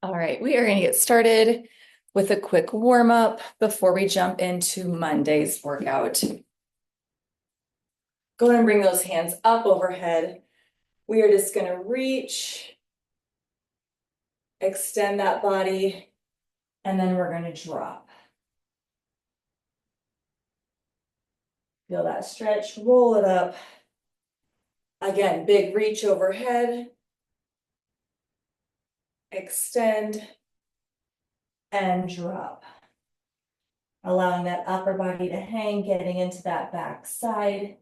All right, we are going to get started with a quick warm up before we jump into Monday's workout. Go ahead and bring those hands up overhead. We are just going to reach, extend that body, and then we're going to drop. Feel that stretch, roll it up. Again, big reach overhead. Extend and drop. Allowing that upper body to hang, getting into that back side.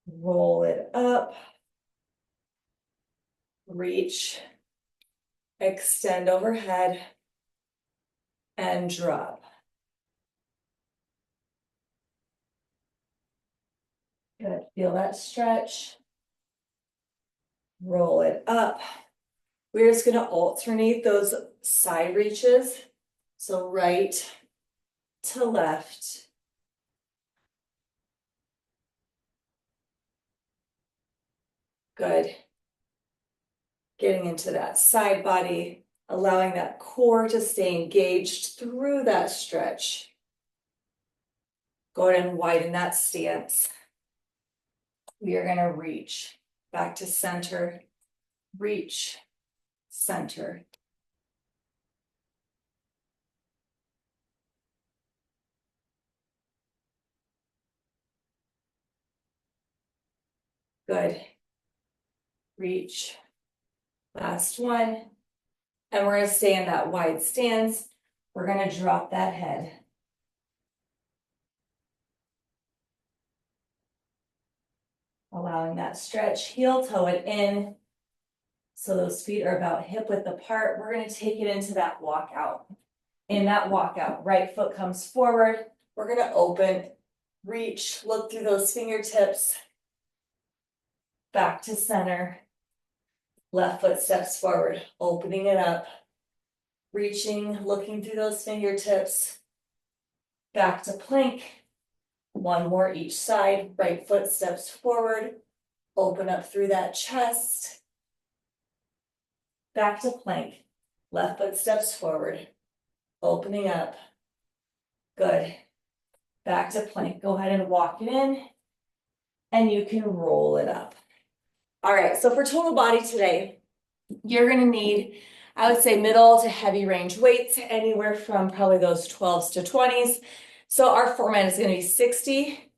Roll it up. Reach, extend overhead, and drop. Good, feel that stretch. Roll it up. We're just gonna alternate those side reaches. So right to left. Good. Getting into that side body, allowing that core to stay engaged through that stretch. Go ahead and widen that stance. We are gonna reach back to center, reach, center. Good. Reach. Last one. And we're going to stay in that wide stance. We're going to drop that head. Allowing that stretch, heel toe it in. So those feet are about hip width apart. We're going to take it into that walkout. In that walkout, right foot comes forward. We're going to open, reach, look through those fingertips. Back to center. Left foot steps forward, opening it up. Reaching, looking through those fingertips. Back to plank. One more each side. Right foot steps forward. Open up through that chest. Back to plank. Left foot steps forward. Opening up. Good. Back to plank. Go ahead and walk it in. And you can roll it up. All right, so for total body today, you're going to need, I would say, middle to heavy range weights, anywhere from probably those 12s to 20s. So our format is going to be 60,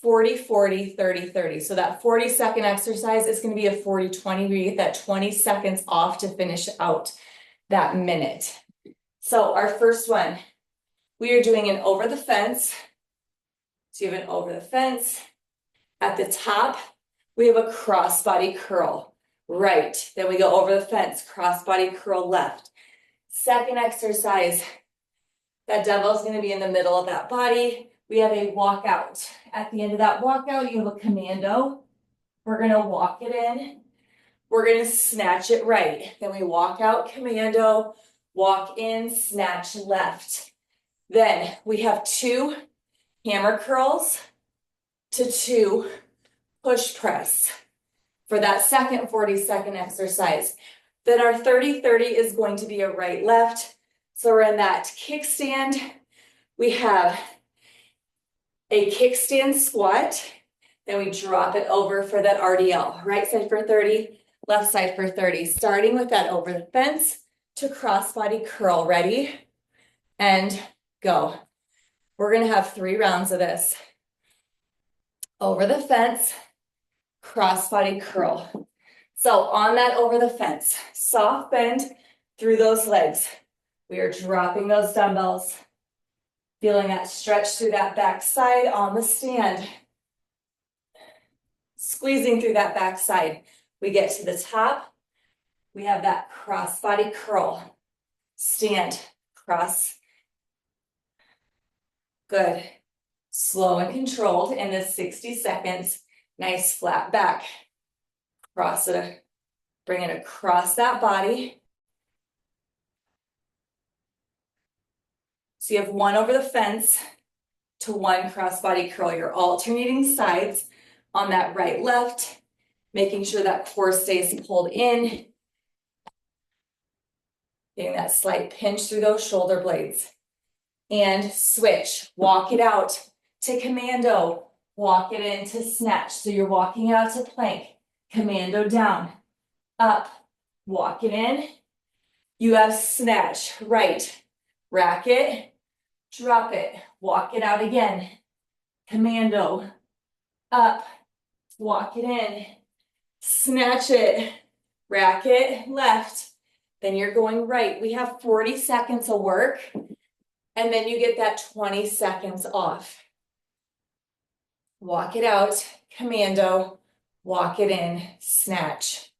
40, 40, 30, 30. So that 40-second exercise is going to be a 40-20. We get that 20 seconds off to finish out that minute. So our first one, we are doing an over the fence. So you have an over the fence. At the top, we have a crossbody curl. Right, then we go over the fence, crossbody curl left. Second exercise, that dumbbell is going to be in the middle of that body. We have a walkout. At the end of that walkout, you have a commando. We're going to walk it in. We're going to snatch it right. Then we walk out, commando, walk in, snatch left. Then we have 2 hammer curls to 2 push press for that second 40-second exercise. Then our 30-30 is going to be a right-left. So we're in that kickstand. We have a kickstand squat. Then we drop it over for that RDL. Right side for 30, left side for 30. Starting with that over the fence to crossbody curl. Ready? And go. We're going to have 3 rounds of this. Over the fence, crossbody curl. So on that over the fence, soft bend through those legs. We are dropping those dumbbells, feeling that stretch through that back side on the stand. Squeezing through that back side. We get to the top. We have that crossbody curl. Stand, cross. Good. Slow and controlled in this 60 seconds. Nice flat back. Cross it, bring it across that body. So you have 1 over the fence to 1 crossbody curl. You're alternating sides on that right, left, making sure that core stays pulled in. Getting that slight pinch through those shoulder blades. And switch, walk it out to commando, walk it into snatch. So you're walking out to plank, commando down, up, walk it in. You have snatch, right, rack it, drop it, walk it out again, commando, up, walk it in, snatch it, rack it, left, then you're going right. We have 40 seconds of work, and then you get that 20 seconds off. Walk it out, commando, walk it in, snatch,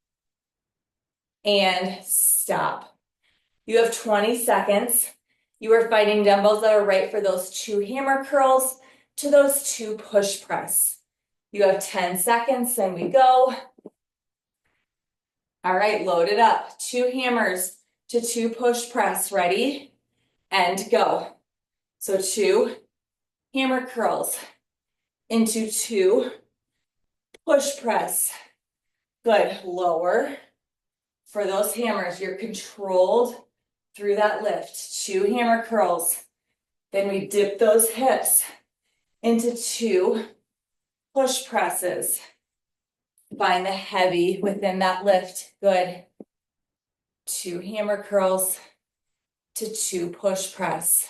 and stop. You have 20 seconds. You are fighting dumbbells that are right for those 2 hammer curls to those 2 push press. You have 10 seconds, then we go. All right, load it up. 2 hammers to 2 push press. Ready? And go. So 2 hammer curls into 2 push press. Good. Lower. For those hammers, you're controlled through that lift. 2 hammer curls. Then we dip those hips into 2 push presses. Find the heavy within that lift. Good. 2 hammer curls to 2 push press.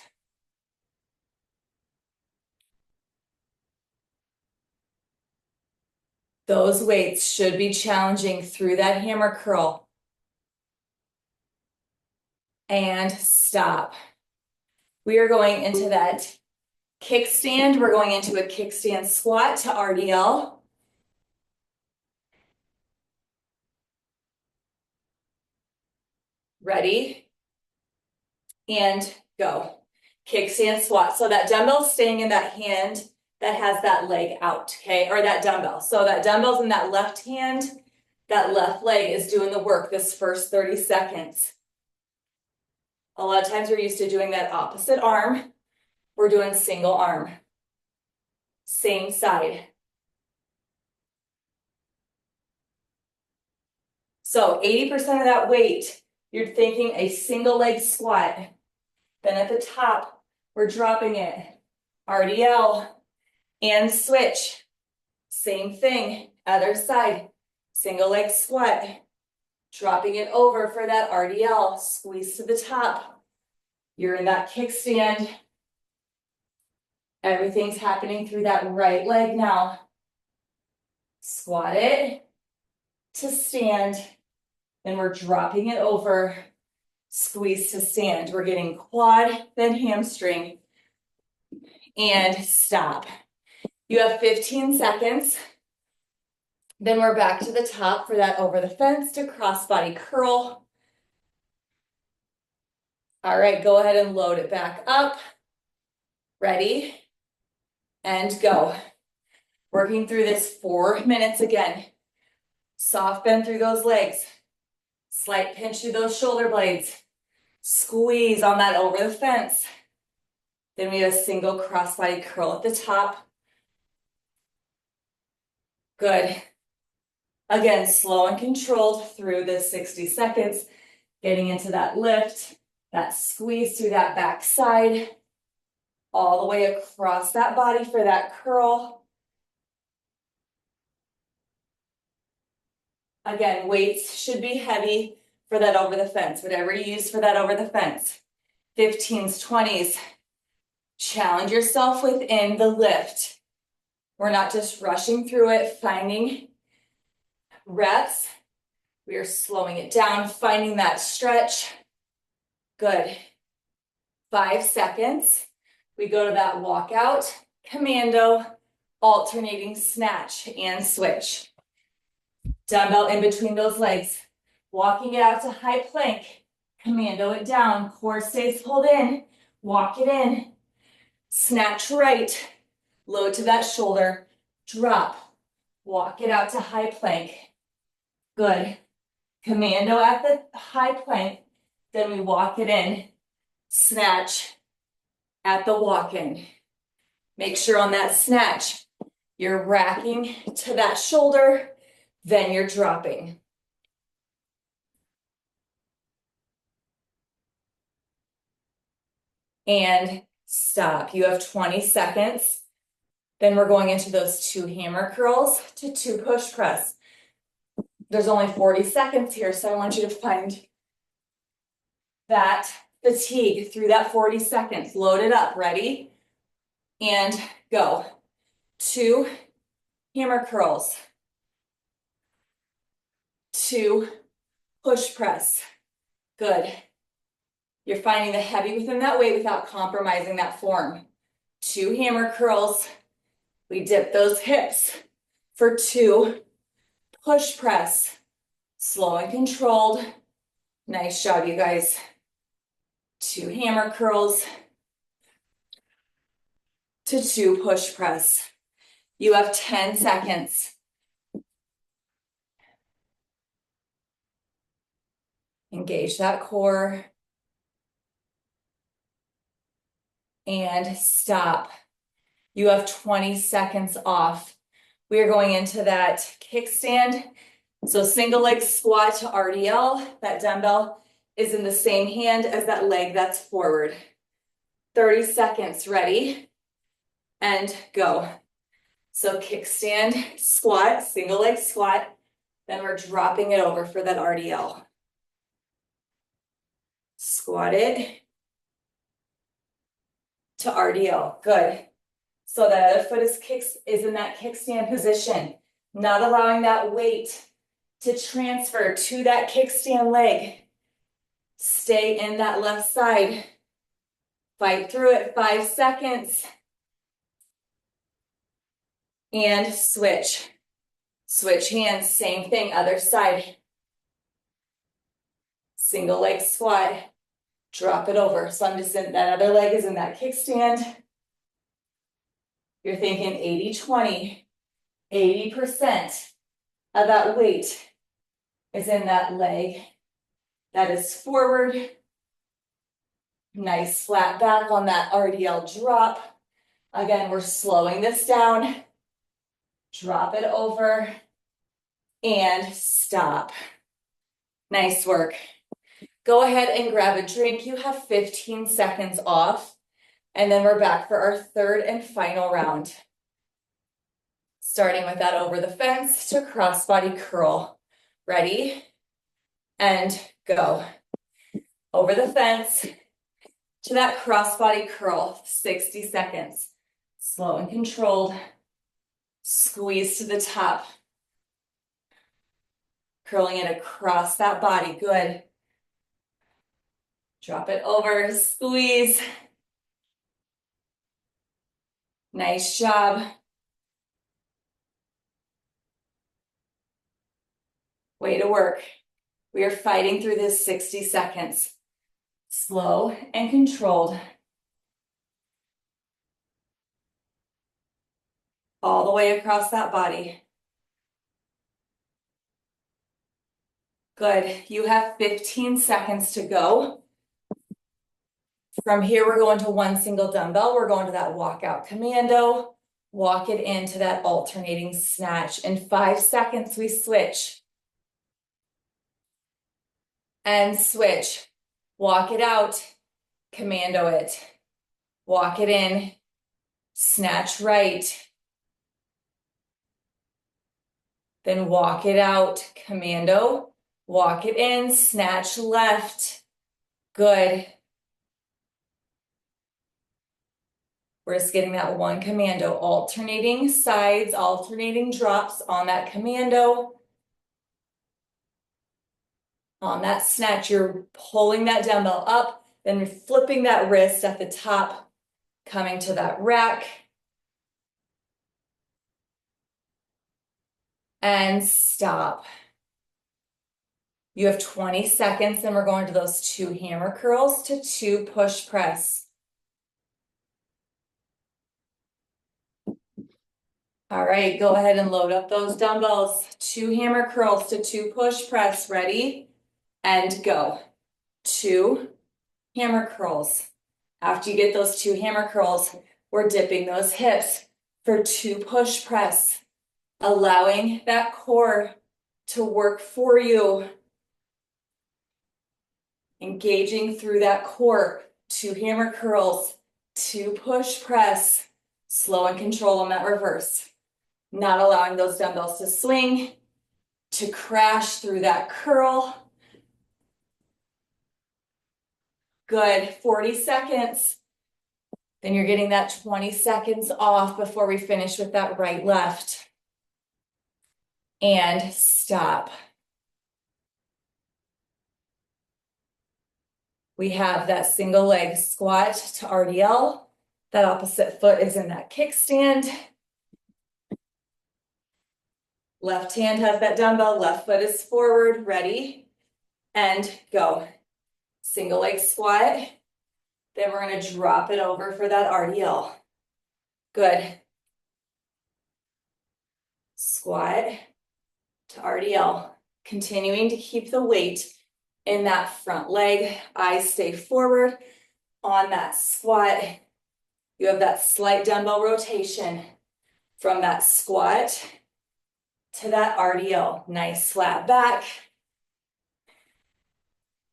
Those weights should be challenging through that hammer curl. And stop. We are going into that kickstand. We're going into a kickstand squat to RDL. Ready? And go. Kickstand squat. So that dumbbell's staying in that hand that has that leg out, okay? Or that dumbbell. So that dumbbell's in that left hand, that left leg is doing the work this first 30 seconds. A lot of times we're used to doing that opposite arm. We're doing single arm. Same side. So 80% of that weight, you're thinking a single leg squat. Then at the top, we're dropping it. RDL and switch. Same thing, other side. Single leg squat. Dropping it over for that RDL. Squeeze to the top. You're in that kickstand. Everything's happening through that right leg now. Squat it to stand. Then we're dropping it over. Squeeze to stand. We're getting quad, then hamstring. And stop. You have 15 seconds. Then we're back to the top for that over the fence to crossbody curl. All right, go ahead and load it back up. Ready? And go. Working through this 4 minutes again. Soft bend through those legs. Slight pinch through those shoulder blades. Squeeze on that over the fence. Then we have a single crossbody curl at the top. Good. Again, slow and controlled through the 60 seconds. Getting into that lift, that squeeze through that back side. All the way across that body for that curl. Again, weights should be heavy for that over the fence, whatever you use for that over the fence. 15s, 20s. Challenge yourself within the lift. We're not just rushing through it, finding reps. We are slowing it down, finding that stretch. Good. 5 seconds. We go to that walkout, commando, alternating snatch and switch. Dumbbell in between those legs. Walking it out to high plank. Commando it down. Core stays pulled in. Walk it in. Snatch right. Load to that shoulder. Drop. Walk it out to high plank. Good. Commando at the high plank. Then we walk it in. Snatch at the walk-in. Make sure on that snatch, you're racking to that shoulder. Then you're dropping. and stop. You have 20 seconds. Then we're going into those 2 hammer curls to 2 push press. There's only 40 seconds here, so I want you to find that fatigue through that 40 seconds. Load it up. Ready? And go. 2 hammer curls. 2 push press. Good. You're finding the heavy within that weight without compromising that form. 2 hammer curls. We dip those hips for 2 push press. Slow and controlled. Nice job, you guys. 2 hammer curls to 2 push press. You have 10 seconds. Engage that core. And stop. You have 20 seconds off. We are going into that kickstand. So single leg squat to RDL. That dumbbell is in the same hand as that leg that's forward. 30 seconds. Ready? And go. So kickstand, squat, single leg squat. Then we're dropping it over for that RDL. Squat it to RDL. Good. So that other foot is in that kickstand position, not allowing that weight to transfer to that kickstand leg. Stay in that left side. Fight through it. 5 seconds. And switch. Switch hands. Same thing. Other side. Single leg squat. Drop it over. So I'm just in that other leg is in that kickstand. You're thinking 80-20. 80% of that weight is in that leg that is forward. Nice flat back on that RDL drop. Again, we're slowing this down. Drop it over and stop. Nice work. Go ahead and grab a drink. You have 15 seconds off, and then we're back for our third and final round. Starting with that over the fence to crossbody curl. Ready? And go. Over the fence to that crossbody curl. 60 seconds. Slow and controlled. Squeeze to the top. Curling it across that body. Good. Drop it over. Squeeze. Nice job. Way to work. We are fighting through this 60 seconds. Slow and controlled. All the way across that body. Good. You have 15 seconds to go. From here, we're going to one single dumbbell. We're going to that walkout commando. Walk it into that alternating snatch. In 5 seconds, we switch. And switch. Walk it out. Commando it. Walk it in. Snatch right. Then walk it out. Commando. Walk it in. Snatch left. Good. We're just getting that one commando. Alternating sides, alternating drops on that commando. On that snatch, you're pulling that dumbbell up, then you're flipping that wrist at the top, coming to that rack. And stop. You have 20 seconds, and we're going to those 2 hammer curls to 2 push press. All right, go ahead and load up those dumbbells. 2 hammer curls to 2 push press. Ready? And go. 2 hammer curls. After you get those 2 hammer curls, we're dipping those hips for 2 push press, allowing that core to work for you. Engaging through that core. 2 hammer curls, 2 push press, slow and control on that reverse. Not allowing those dumbbells to swing, to crash through that curl. Good, 40 seconds. Then you're getting that 20 seconds off before we finish with that right left. And stop. We have that single leg squat to RDL. That opposite foot is in that kickstand. Left hand has that dumbbell, left foot is forward, ready, and go. Single leg squat. Then we're gonna drop it over for that RDL. Good. Squat to RDL. Continuing to keep the weight in that front leg. Eyes stay forward on that squat. You have that slight dumbbell rotation from that squat to that RDL. Nice flat back.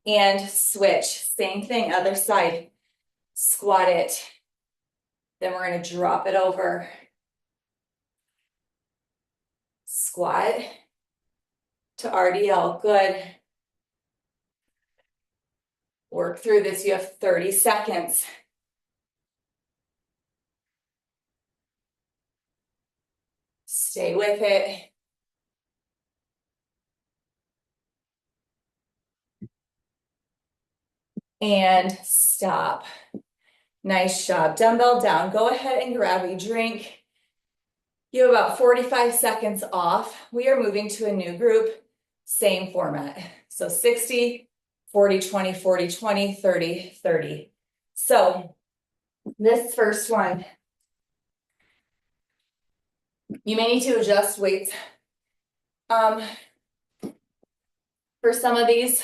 And switch. Same thing, other side. Squat it. Then we're going to drop it over. Squat to RDL. Good. Work through this. You have 30 seconds. Stay with it. And stop. Nice job. Dumbbell down. Go ahead and grab a drink. You have about 45 seconds off. We are moving to a new group. Same format. So 60, 40, 20, 40, 20, 30, 30. So this first one, you may need to adjust weights for some of these.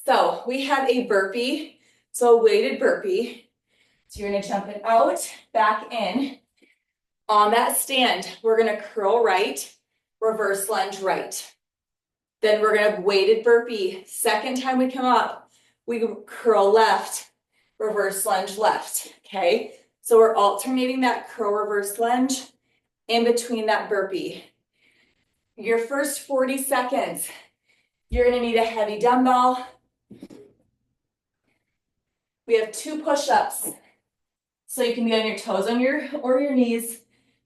So we have a burpee, so a weighted burpee. So you're gonna jump it out, back in. On that stand, we're gonna curl right, reverse lunge right. Then we're gonna weighted burpee. Second time we come up, we curl left, reverse lunge left, okay? So we're alternating that curl reverse lunge in between that burpee. Your first 40 seconds, you're gonna need a heavy dumbbell. We have 2 push-ups. So you can be on your toes or your knees.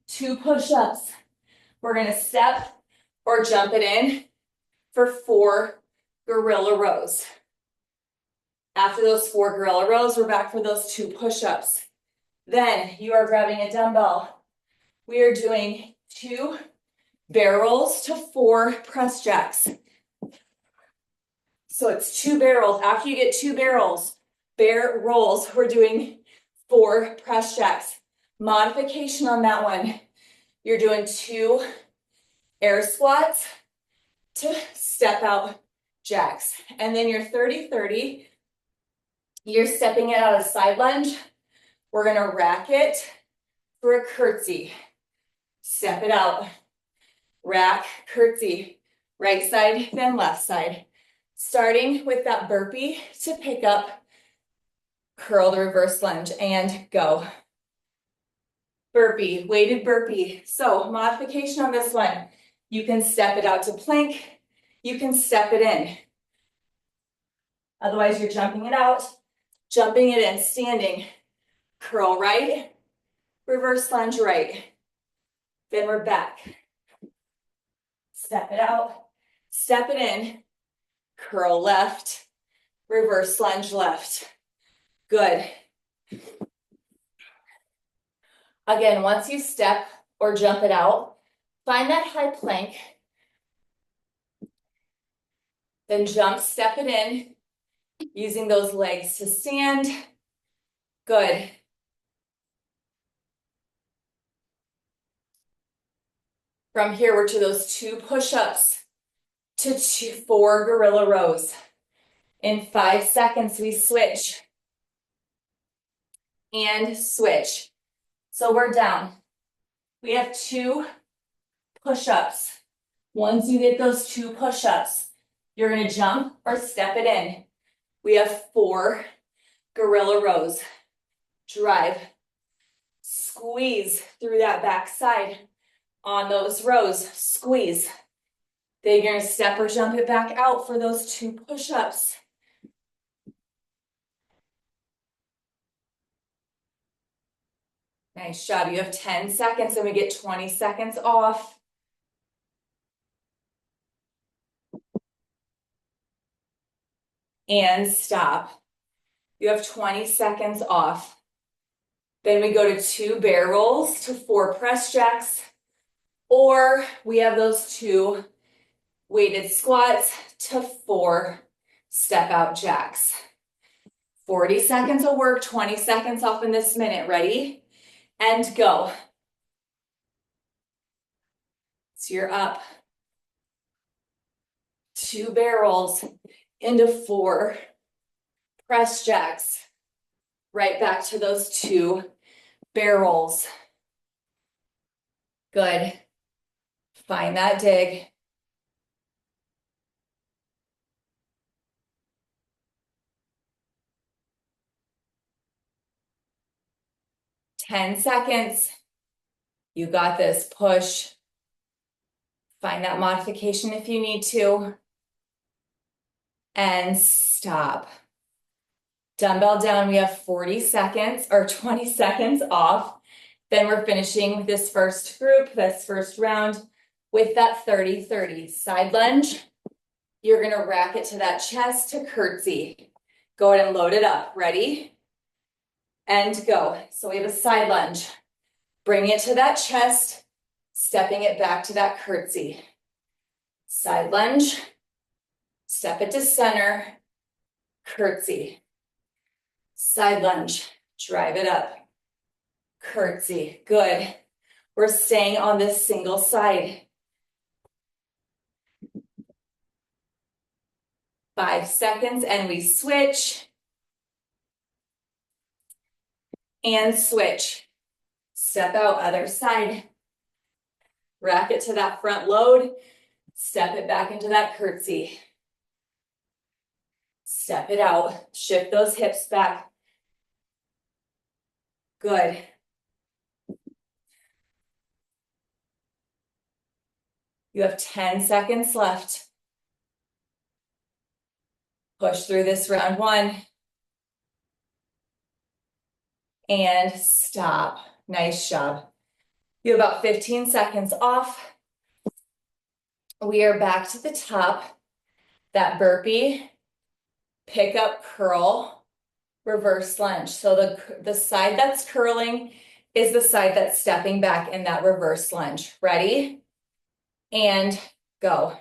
2 push-ups. We're gonna step or jump it in for 4 gorilla rows. After those 4 gorilla rows, we're back for those 2 push-ups. Then you are grabbing a dumbbell. We are doing 2 barrels to 4 press jacks. So it's 2 barrels. After you get 2 barrels, bear rolls, we're doing 4 press jacks. Modification on that one. You're doing 2 air squats to step out jacks. And then your 30-30, you're stepping it out of side lunge. We're gonna rack it for a curtsy. Step it out. Rack, curtsy. Right side, then left side. Starting with that burpee to pick up curl the reverse lunge and go. Burpee, weighted burpee. So modification on this one. You can step it out to plank. You can step it in. Otherwise, you're jumping it out, jumping it in, standing. Curl right, reverse lunge right. Then we're back. Step it out, step it in, curl left, reverse lunge left. Good. Again, once you step or jump it out, find that high plank. Then jump, step it in, using those legs to stand. Good. From here, we're to those 2 push-ups to 4 gorilla rows. In 5 seconds, we switch. And switch. So we're down. We have 2 push-ups. Once you get those 2 push-ups, you're gonna jump or step it in. We have 4 gorilla rows. Drive. Squeeze through that back side. On those rows, squeeze. Then you're gonna step or jump it back out for those 2 push-ups. Nice job. You have 10 seconds and we get 20 seconds off. And stop. You have 20 seconds off. Then we go to 2 bear rolls to 4 press jacks, or we have those 2 weighted squats to 4 step out jacks. 40 seconds of work, 20 seconds off in this minute. Ready? And go. So you're up. 2 bear rolls into 4 press jacks. Right back to those 2 bear rolls. Good. Find that dig. Ten seconds. You got this. Push. Find that modification if you need to. And stop. Dumbbell down. We have 40 seconds or 20 seconds off. Then we're finishing with this first group, this first round, with that 30-30. Side lunge. You're going to rack it to that chest to curtsy. Go ahead and load it up. Ready? And go. So we have a side lunge. Bring it to that chest, stepping it back to that curtsy. Side lunge. Step it to center. Curtsy. Side lunge. Drive it up. Curtsy. Good. We're staying on this single side. 5 seconds and we switch. And switch. Step out, other side. Rack it to that front load. Step it back into that curtsy. Step it out. Shift those hips back. Good. You have 10 seconds left. Push through this round 1. And stop. Nice job. You have about 15 seconds off. We are back to the top. That burpee, pick up, curl, reverse lunge. So the side that's curling is the side that's stepping back in that reverse lunge. Ready? And go.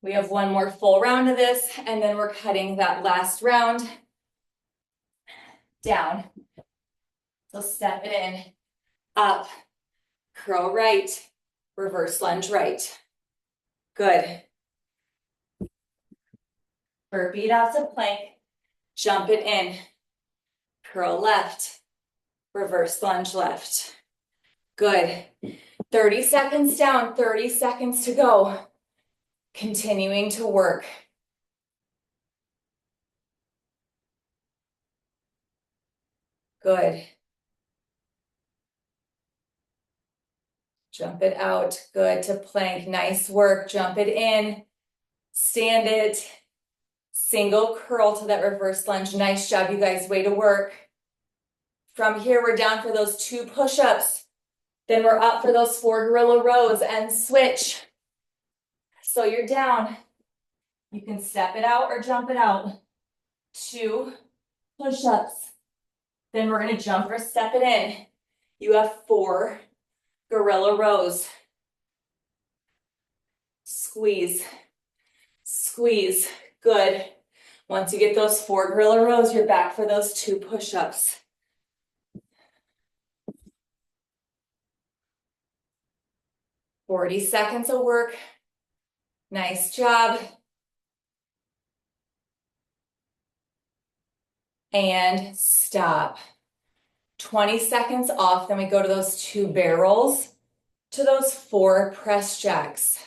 We have one more full round of this, and then we're cutting that last round down. So step it in, up, curl right, reverse lunge right. Good. Burpee it out to plank, jump it in, curl left, reverse lunge left. Good. 30 seconds down, 30 seconds to go. Continuing to work. Good. Jump it out. Good to plank. Nice work. Jump it in. Stand it. Single curl to that reverse lunge. Nice job, you guys. Way to work. From here, we're down for those 2 push-ups. Then we're up for those 4 gorilla rows and switch. So you're down. You can step it out or jump it out. 2 push-ups. Then we're going to jump or step it in. You have 4 gorilla rows. Squeeze. Squeeze. Good. Once you get those 4 gorilla rows, you're back for those 2 push-ups. $40 seconds of work. Nice job. And stop. 20 seconds off, then we go to those 2 bear rolls, to those 4 press jacks.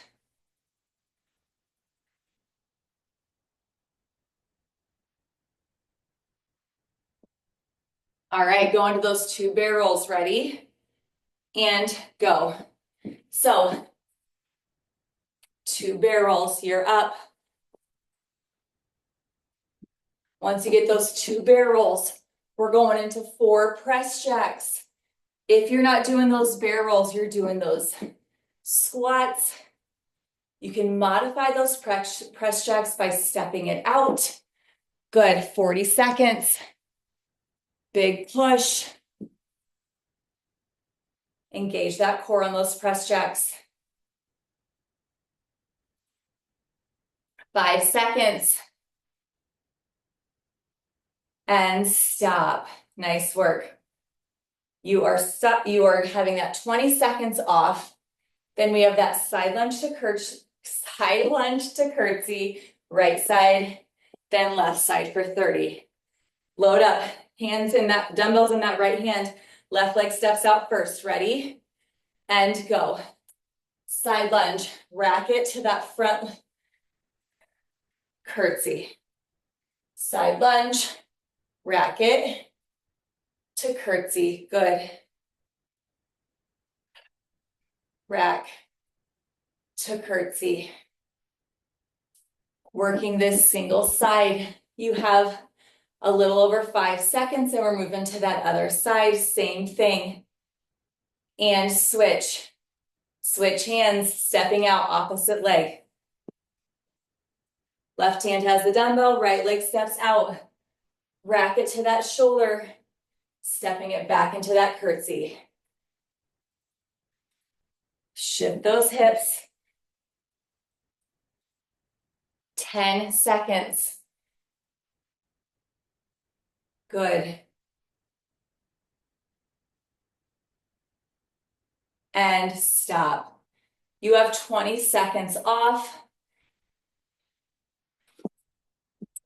All right, go into those 2 barrels, ready? And go. So 2 barrels, you're up. Once you get those 2 barrels, we're going into 4 press jacks. If you're not doing those barrels, you're doing those squats. You can modify those press jacks by stepping it out. Good, 40 seconds. Big push. Engage that core on those press jacks. 5 seconds. And stop. Nice work. You are having that 20 seconds off. Then we have that side lunge to curtsy, right side, then left side for 30. Load up, hands in that, dumbbells in that right hand, left leg steps out first, ready? And go. Side lunge, rack it to that front curtsy. Side lunge, rack it to curtsy, good. Rack to curtsy. Working this single side, you have a little over 5 seconds and we're moving to that other side, same thing. And switch. Switch hands, stepping out, opposite leg. Left hand has the dumbbell, right leg steps out. Rack it to that shoulder, stepping it back into that curtsy. Shift those hips. 10 seconds. Good. And stop. You have 20 seconds off.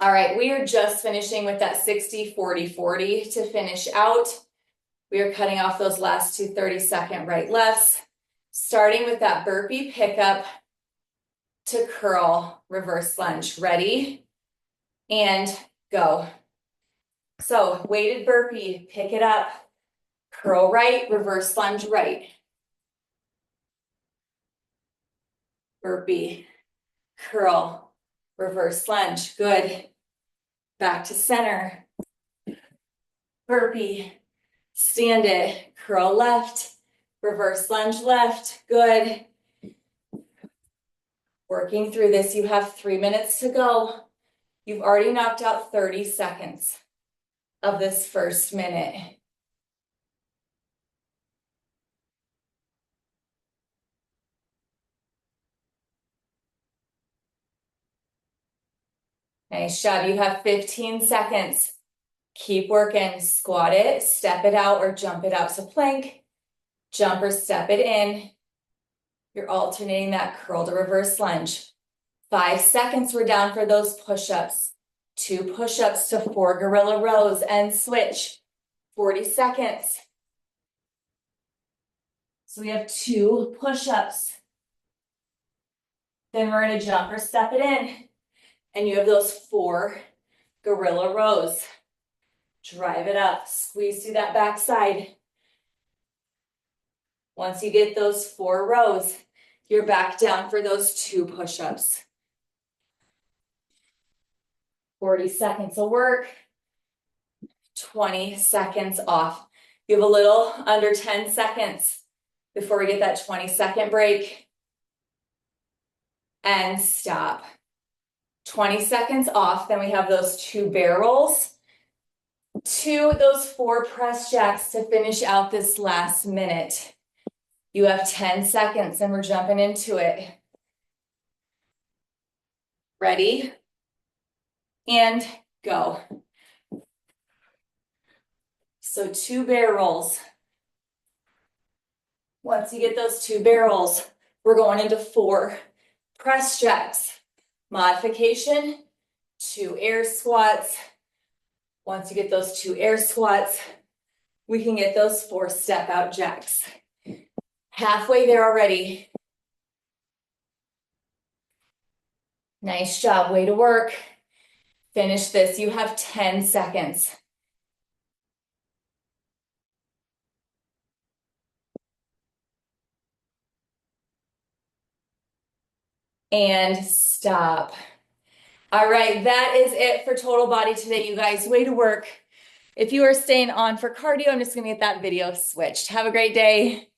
All right, we are just finishing with that 60-40-40 to finish out. We are cutting off those last 2 30-second right lefts, starting with that burpee pickup to curl reverse lunge. Ready? And go. So weighted burpee, pick it up, curl right, reverse lunge right. Burpee, curl, reverse lunge, good. Back to center. Burpee, stand it, curl left, reverse lunge left, good. Working through this, you have 3 minutes to go. You've already knocked out 30 seconds of this first minute. Nice job, you have 15 seconds. Keep working, squat it, step it out or jump it out to plank. Jump or step it in. You're alternating that curl to reverse lunge. 5 seconds, we're down for those push-ups. 2 push-ups to 4 gorilla rows and switch. 40 seconds. So we have 2 push-ups. Then we're gonna jump or step it in. And you have those 4 gorilla rows. Drive it up, squeeze through that back side. Once you get those 4 rows, you're back down for those 2 push-ups. 40 seconds of work, 20 seconds off. You have a little under 10 seconds before we get that 20-second break. And stop. 20 seconds off, then we have those 2 barrels. 2 of those 4 press jacks to finish out this last minute. You have 10 seconds and we're jumping into it. Ready? And go. So 2 barrels. Once you get those 2 barrels, we're going into 4 press jacks. Modification, 2 air squats. Once you get those 2 air squats, we can get those 4 step out jacks. Halfway there already. Nice job, way to work. Finish this, you have 10 seconds. and stop. All right, that is it for total body today, you guys. Way to work. If you are staying on for cardio, I'm just gonna get that video switched. Have a great day.